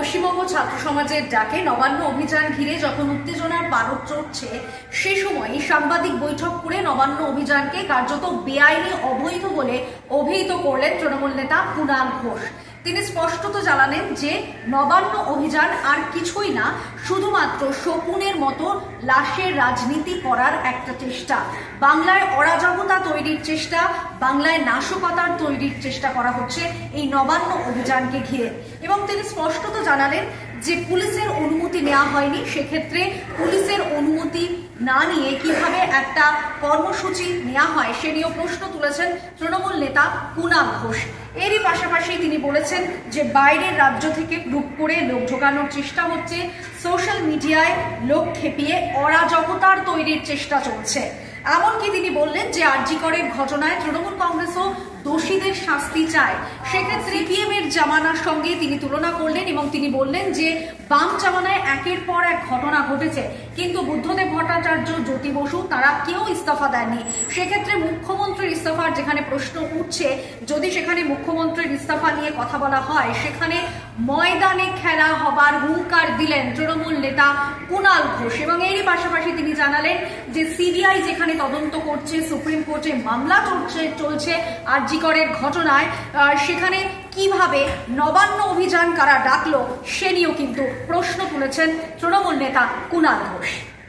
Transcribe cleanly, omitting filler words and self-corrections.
পশ্চিমবঙ্গ ছাত্র সমাজের ডাকে নবান্ন অভিযান ঘিরে যখন উত্তেজনার পারদ চড়ছে সে সময় সাংবাদিক বৈঠক করে নবান্ন অভিযানকে কার্যত বেআইনি অবৈধ বলে অভিহিত করলেন তৃণমূল নেতা কুণাল ঘোষ। তিনি স্পষ্টত জানালেন যে নবান্ন অভিযান আর কিছুই না, শুধুমাত্র শকুনের মতো লাশের রাজনীতি করার একটা চেষ্টা, বাংলায় অরাজকতা তৈরির চেষ্টা, বাংলায় নাশকতার তৈরির চেষ্টা করা হচ্ছে এই নবান্ন অভিযানকে ঘিরে। এবং তিনি স্পষ্টত জানালেন যে পুলিশের অনুমতি নেওয়া হয়নি, সেক্ষেত্রে পুলিশের অনুমতি না নিয়ে কিভাবে একটা কর্মসূচি নেওয়া হয় সে নিয়েও প্রশ্ন তুলেছেন তৃণমূল নেতা কুণাল ঘোষ। এরই পাশাপাশি তিনি বলেছেন যে বাইরের রাজ্য থেকে গ্রুপ করে লোক ঢোকানোর চেষ্টা হচ্ছে, সোশ্যাল মিডিয়ায় লোক খেপিয়ে অরাজকতার তৈরির চেষ্টা চলছে। এমনকি তিনি বললেন যে আরজি করের ঘটনায় তৃণমূল কংগ্রেসও দোষীদের শাস্তি চায়। সেক্ষেত্রে সিপিএম এর জামানার সঙ্গে তিনি তুলনা করলেন এবং তিনি বললেন যে বাম জামানায় একের পর এক ঘটনা ঘটেছে, কিন্তু বুদ্ধদেব ভট্টাচার্য, জ্যোতি বসু তারা কেউ ইস্তফা দেননি। সেক্ষেত্রে মুখ্যমন্ত্রীর ইস্তফার যেখানে প্রশ্ন উঠছে, যদি সেখানে মুখ্যমন্ত্রীর ইস্তফা নিয়ে কথা বলা হয়, সেখানে ময়দানে খেলা হবার হুঙ্কার দিলেন তৃণমূল নেতা কুণাল ঘোষ। এবং এরই পাশাপাশি তিনি জানালেন যে সিবিআই যেখানে তদন্ত করছে, সুপ্রিম কোর্টে মামলা চলছে আরজি করের ঘটনায়, সেখানে কিভাবে নবান্ন অভিযান কারা ডাকলো সে নিয়েও কিন্তু প্রশ্ন তুলেছেন তৃণমূল নেতা কুণাল ঘোষ।